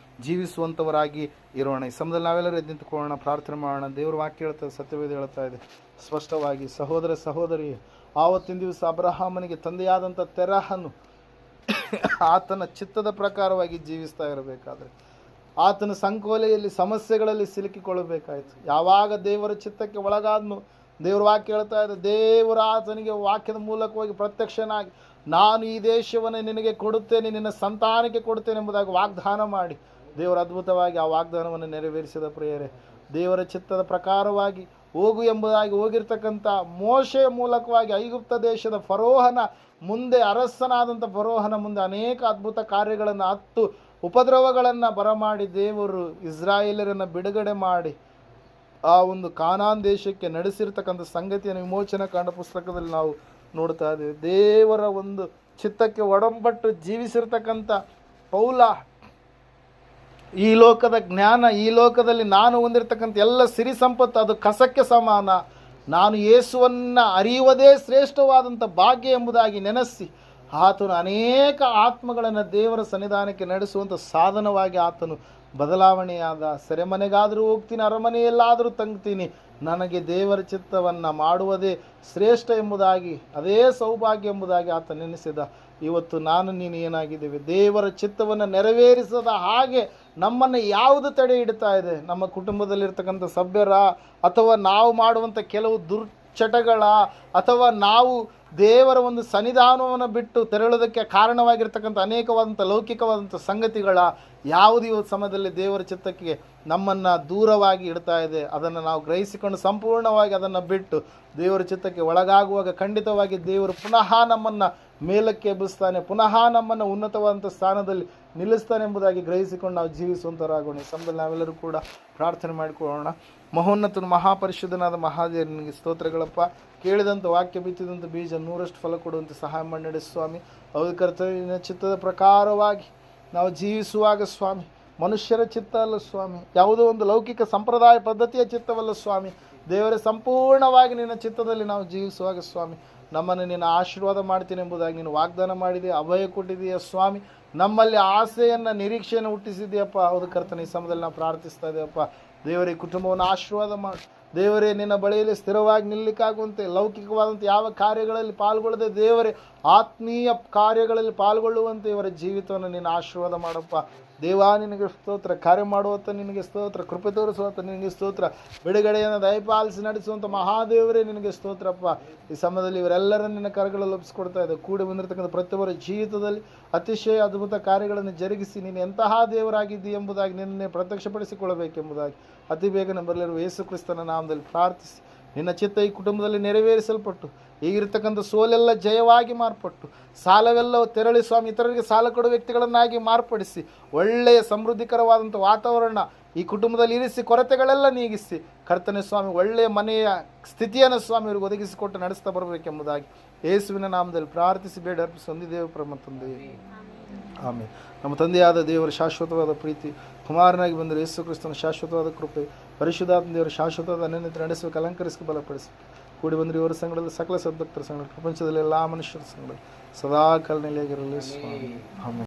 ಜೀವಿಸುವಂಥವರಾಗಿ ಇರೋಣ. ಈ ಸಮಯದಲ್ಲಿ ನಾವೆಲ್ಲರೂ ಎದ್ದು ನಿಂತುಕೊಳ್ಳೋಣ, ಪ್ರಾರ್ಥನೆ ಮಾಡೋಣ. ದೇವರ ವಾಕ್ಯ ಹೇಳ್ತಾ, ಸತ್ಯವೇದ ಹೇಳ್ತಾ ಇದೆ ಸ್ಪಷ್ಟವಾಗಿ, ಸಹೋದರ ಸಹೋದರಿ, ಆವತ್ತಿನ ದಿವಸ ಅಬ್ರಹಾಮನಿಗೆ ತಂದೆಯಾದಂಥ ತೆರಹನು ಆತನ ಚಿತ್ತದ ಪ್ರಕಾರವಾಗಿ ಜೀವಿಸ್ತಾ ಇರಬೇಕಾದ್ರೆ ಆತನ ಸಂಕೋಲೆಯಲ್ಲಿ ಸಮಸ್ಯೆಗಳಲ್ಲಿ ಸಿಲುಕಿಕೊಳ್ಳಬೇಕಾಯಿತು. ಯಾವಾಗ ದೇವರ ಚಿತ್ತಕ್ಕೆ ಒಳಗಾದ್ನು, ದೇವರ ವಾಕ್ಯ ಹೇಳ್ತಾ ಇದೆ, ದೇವರ ಆತನಿಗೆ ವಾಕ್ಯದ ಮೂಲಕವಾಗಿ ಪ್ರತ್ಯಕ್ಷನಾಗಿ ನಾನು ಈ ದೇಶವನ್ನು ನಿನಗೆ ಕೊಡುತ್ತೇನೆ, ನಿನ್ನ ಸಂತಾನಕ್ಕೆ ಕೊಡುತ್ತೇನೆ ಎಂಬುದಾಗಿ ವಾಗ್ದಾನ ಮಾಡಿ ದೇವರ ಅದ್ಭುತವಾಗಿ ಆ ವಾಗ್ದಾನವನ್ನು ನೆರವೇರಿಸಿದ ಪ್ರಿಯರೇ. ದೇವರ ಚಿತ್ತದ ಪ್ರಕಾರವಾಗಿ ಹೋಗು ಎಂಬುದಾಗಿ ಹೋಗಿರ್ತಕ್ಕಂಥ ಮೋಶೆಯ ಮೂಲಕವಾಗಿ ಐಗುಪ್ತ ದೇಶದ ಫರೋಹನ ಮುಂದೆ, ಅರಸನಾದಂಥ ಫರೋಹನ ಮುಂದೆ ಅನೇಕ ಅದ್ಭುತ ಕಾರ್ಯಗಳನ್ನು, 10 ಉಪದ್ರವಗಳನ್ನು ಬರಮಾಡಿ ದೇವರು ಇಸ್ರಾಯೇಲರನ್ನು ಬಿಡುಗಡೆ ಮಾಡಿ ಆ ಒಂದು ಕಾನಾನ್ ದೇಶಕ್ಕೆ ನಡೆಸಿರ್ತಕ್ಕಂಥ ಸಂಗತಿಯನ್ನು ವಿಮೋಚನಾ ಕಾಂಡ ಪುಸ್ತಕದಲ್ಲಿ ನಾವು ನೋಡ್ತಾ ಇದ್ದೀವಿ. ದೇವರ ಒಂದು ಚಿತ್ತಕ್ಕೆ ಒಡಂಬಟ್ಟು ಜೀವಿಸಿರ್ತಕ್ಕಂಥ ಪೌಲ, ಈ ಲೋಕದ ಜ್ಞಾನ, ಈ ಲೋಕದಲ್ಲಿ ನಾನು ಹೊಂದಿರತಕ್ಕಂಥ ಎಲ್ಲ ಸಿರಿ ಸಂಪತ್ತು ಅದು ಕಸಕ್ಕೆ ಸಮಾನ, ನಾನು ಯೇಸುವನ್ನು ಅರಿಯುವುದೇ ಶ್ರೇಷ್ಠವಾದಂಥ ಭಾಗ್ಯ ಎಂಬುದಾಗಿ ನೆನೆಸಿ ಆತನು ಅನೇಕ ಆತ್ಮಗಳನ್ನು ದೇವರ ಸನ್ನಿಧಾನಕ್ಕೆ ನಡೆಸುವಂಥ ಸಾಧನವಾಗಿ ಆತನು ಬದಲಾವಣೆಯಾದ. ಸೆರೆಮನೆಗಾದರೂ ಹೋಗ್ತೀನಿ, ಅರಮನೆಯಲ್ಲಾದರೂ ತಂಗ್ತೀನಿ, ನನಗೆ ದೇವರ ಚಿತ್ತವನ್ನು ಮಾಡುವುದೇ ಶ್ರೇಷ್ಠ ಎಂಬುದಾಗಿ, ಅದೇ ಸೌಭಾಗ್ಯ ಎಂಬುದಾಗಿ ಆತ ನೆನೆಸಿದ. ಇವತ್ತು ನಾನು ನೀನು ಏನಾಗಿದ್ದೇವೆ, ದೇವರ ಚಿತ್ತವನ್ನು ನೆರವೇರಿಸದ ಹಾಗೆ ನಮ್ಮನ್ನು ಯಾವುದು ತಡೆ ಇಡ್ತಾ ಇದೆ? ನಮ್ಮ ಕುಟುಂಬದಲ್ಲಿರ್ತಕ್ಕಂಥ ಸಭ್ಯರ, ಅಥವಾ ನಾವು ಮಾಡುವಂಥ ಕೆಲವು ದುರ್ಚಟಗಳ, ಅಥವಾ ನಾವು ದೇವರ ಒಂದು ಸನ್ನಿಧಾನವನ್ನು ಬಿಟ್ಟು ತೆರಳೋದಕ್ಕೆ ಕಾರಣವಾಗಿರ್ತಕ್ಕಂಥ ಅನೇಕವಾದಂಥ ಲೌಕಿಕವಾದಂಥ ಸಂಗತಿಗಳ ಯಾವುದು ಇವತ್ತು ಸಮಯದಲ್ಲಿ ದೇವರ ಚಿತ್ತಕ್ಕೆ ನಮ್ಮನ್ನು ದೂರವಾಗಿ ಇಡ್ತಾ ಇದೆ, ಅದನ್ನು ನಾವು ಗ್ರಹಿಸಿಕೊಂಡು ಸಂಪೂರ್ಣವಾಗಿ ಅದನ್ನು ಬಿಟ್ಟು ದೇವರ ಚಿತ್ತಕ್ಕೆ ಒಳಗಾಗುವಾಗ ಖಂಡಿತವಾಗಿ ದೇವರು ಪುನಃ ನಮ್ಮನ್ನು ಮೇಲಕ್ಕೆ ಎಬ್ಬಿಸ್ತಾನೆ, ಪುನಃ ನಮ್ಮನ್ನು ಉನ್ನತವಾದಂಥ ಸ್ಥಾನದಲ್ಲಿ ನಿಲ್ಲಿಸ್ತಾನೆ ಎಂಬುದಾಗಿ ಗ್ರಹಿಸಿಕೊಂಡು ನಾವು ಜೀವಿಸುವಂಥವರಾಗೋಣ. ಈ ಸಮಯದಲ್ಲಿ ನಾವೆಲ್ಲರೂ ಕೂಡ ಪ್ರಾರ್ಥನೆ ಮಾಡಿಕೊಳ್ಳೋಣ. ಮಹೋನ್ನತನು ಮಹಾಪರಿಶುದ್ಧನಾದ ಮಹಾದೇವನಿಗೆ ಸ್ತೋತ್ರಗಳಪ್ಪ. ಕೇಳಿದಂಥ ವಾಕ್ಯ ಬಿತ್ತಿದಂಥ ಬೀಜ 100ರಷ್ಟು ಫಲ ಕೊಡುವಂತೆ ಸಹಾಯ ಮಾಡಿ ನಡೆಸಿ ಸ್ವಾಮಿ. ಹೌದು ಕರ್ತವ್ಯ ಚಿತ್ತದ ಪ್ರಕಾರವಾಗಿ ನಾವು ಜೀವಿಸುವಾಗ ಸ್ವಾಮಿ, ಮನುಷ್ಯರ ಚಿತ್ತ ಅಲ್ಲ ಸ್ವಾಮಿ, ಯಾವುದೋ ಒಂದು ಲೌಕಿಕ ಸಂಪ್ರದಾಯ ಪದ್ಧತಿಯ ಚಿತ್ತವಲ್ಲ ಸ್ವಾಮಿ, ದೇವರೇ ಸಂಪೂರ್ಣವಾಗಿ ನಿನ್ನ ಚಿತ್ತದಲ್ಲಿ ನಾವು ಜೀವಿಸುವಾಗ ಸ್ವಾಮಿ ನಮ್ಮನ್ನು ನೀನು ಆಶೀರ್ವಾದ ಮಾಡ್ತೀನಿ ಎಂಬುದಾಗಿ ನೀನು ವಾಗ್ದಾನ ಮಾಡಿದೆ, ಅಭಯ ಕೊಟ್ಟಿದೆಯಾ ಸ್ವಾಮಿ. ನಮ್ಮಲ್ಲಿ ಆಸೆಯನ್ನು ನಿರೀಕ್ಷೆಯನ್ನು ಹುಟ್ಟಿಸಿದೆಯಪ್ಪ. ಹೌದು ಕರ್ತನೆ, ಈ ಸಮಯದಲ್ಲಿ ನಾವು ಪ್ರಾರ್ಥಿಸ್ತಾ ಇದ್ದೇವಪ್ಪ. ದೇವರೇ, ಕುಟುಂಬವನ್ನು ಆಶೀರ್ವಾದ ಮಾಡಿ ದೇವರೇ, ನಿನ್ನ ಬಳಿಯಲ್ಲಿ ಸ್ಥಿರವಾಗಿ ನಿಲ್ಲಕ್ಕಾಗುವಂತೆ, ಲೌಕಿಕವಾದಂಥ ಯಾವ ಕಾರ್ಯಗಳಲ್ಲಿ ಪಾಲ್ಗೊಳ್ಳದೆ ದೇವರೇ ಆತ್ಮೀಯ ಕಾರ್ಯಗಳಲ್ಲಿ ಪಾಲ್ಗೊಳ್ಳುವಂತೆ ಇವರ ಜೀವಿತವನ್ನು ನೀನು ಆಶೀರ್ವಾದ ಮಾಡಪ್ಪ. ದೇವಾ, ನಿನಗೆ ಸ್ತೋತ್ರ. ಕಾರ್ಯ ಮಾಡುವಂಥ ನಿನಗೆ ಸ್ತೋತ್ರ. ಕೃಪೆ ತೋರಿಸುವಂಥ ನಿನಗೆ ಸ್ತೋತ್ರ. ಬಿಡುಗಡೆಯನ್ನು ದಯಪಾಲಿಸಿ ನಡೆಸುವಂಥ ಮಹಾದೇವರೇ ನಿನಗೆ ಸ್ತೋತ್ರಪ್ಪ. ಈ ಸಮಯದಲ್ಲಿ ಇವರೆಲ್ಲರನ್ನು ನಿನ್ನ ಕರಗಳಲ್ಲಿ ಒಪ್ಪಿಸ್ಕೊಡ್ತಾ ಇದೆ. ಕೂಡಿ ಬಂದಿರತಕ್ಕಂಥ ಪ್ರತಿಯೊಬ್ಬರ ಜೀವಿತದಲ್ಲಿ ಅತಿಶಯ ಅದ್ಭುತ ಕಾರ್ಯಗಳನ್ನು ಜರುಗಿಸಿ ನೀನು ಎಂತಹ ದೇವರಾಗಿದ್ದೀ ಎಂಬುದಾಗಿ ನಿನ್ನೆ ಪ್ರತ್ಯಕ್ಷಪಡಿಸಿಕೊಳ್ಳಬೇಕೆಂಬುದಾಗಿ ಅತಿ ಬೇಗನೆ ಬರಲಿರುವ ಯೇಸು ಕ್ರಿಸ್ತನ ನಾಮದಲ್ಲಿ ಪ್ರಾರ್ಥಿಸಿ, ನಿನ್ನ ಚಿತ್ತ ಈ ಕುಟುಂಬದಲ್ಲಿ ನೆರವೇರಿಸಲ್ಪಟ್ಟು ಈಗಿರ್ತಕ್ಕಂಥ ಸೋಲೆಲ್ಲ ಜಯವಾಗಿ ಮಾರ್ಪಟ್ಟು ಸಾಲವೆಲ್ಲ ತೆರಳಿ ಸ್ವಾಮಿ ಇತರರಿಗೆ ಸಾಲ ಕೊಡುವ ವ್ಯಕ್ತಿಗಳನ್ನಾಗಿ ಮಾರ್ಪಡಿಸಿ ಒಳ್ಳೆಯ ಸಮೃದ್ಧಿಕರವಾದಂಥ ವಾತಾವರಣ ಈ ಕುಟುಂಬದಲ್ಲಿ ಇರಿಸಿ ಕೊರತೆಗಳೆಲ್ಲ ನೀಗಿಸಿ ಕರ್ತನೆ ಸ್ವಾಮಿ ಒಳ್ಳೆಯ ಮನೆಯ ಸ್ಥಿತಿಯನ್ನು ಸ್ವಾಮಿ ಅವರಿಗೆ ಒದಗಿಸಿಕೊಟ್ಟು ನಡೆಸ್ತಾ ಬರಬೇಕೆಂಬುದಾಗಿ ಯೇಸುವಿನ ನಾಮದಲ್ಲಿ ಪ್ರಾರ್ಥಿಸಿ ಬೇಡ ಅರ್ಪಿಸಿ ಹೊಂದಿದ್ದೇವೆ ಪರಮ ತಂದೆಯೇ, ಆಮೇಲೆ. ನಮ್ಮ ತಂದೆಯಾದ ದೇವರ ಶಾಶ್ವತವಾದ ಪ್ರೀತಿ, ಕುಮಾರನಾಗಿ ಬಂದರೆ ಯೇಸು ಕ್ರಿಸ್ತನ ಶಾಶ್ವತವಾದ ಕೃಪೆ, ಪರಿಶುದ್ಧಾತ್ಮ ದೇವರ ಶಾಶ್ವತವಾದ ಅನ್ಯತೆ ನಡೆಸಬೇಕು, ಅಲಂಕರಿಸಿ ಬಲಪಡಿಸಿ ಕೂಡಿ ಬಂದರೆ ಇವರ ಸಂಘದಲ್ಲಿ ಸಕಲ ಸದ್ಭಕ್ತರ ಸಂಘ, ಪ್ರಪಂಚದಲ್ಲಿ ಎಲ್ಲ ಮನುಷ್ಯರ ಸಂಘ ಸದಾ ಕಾಲ ನೆಲೆಯಾಗಿರಲಿ ಸ್ವಾಮಿ. ಆಮೇಲೆ.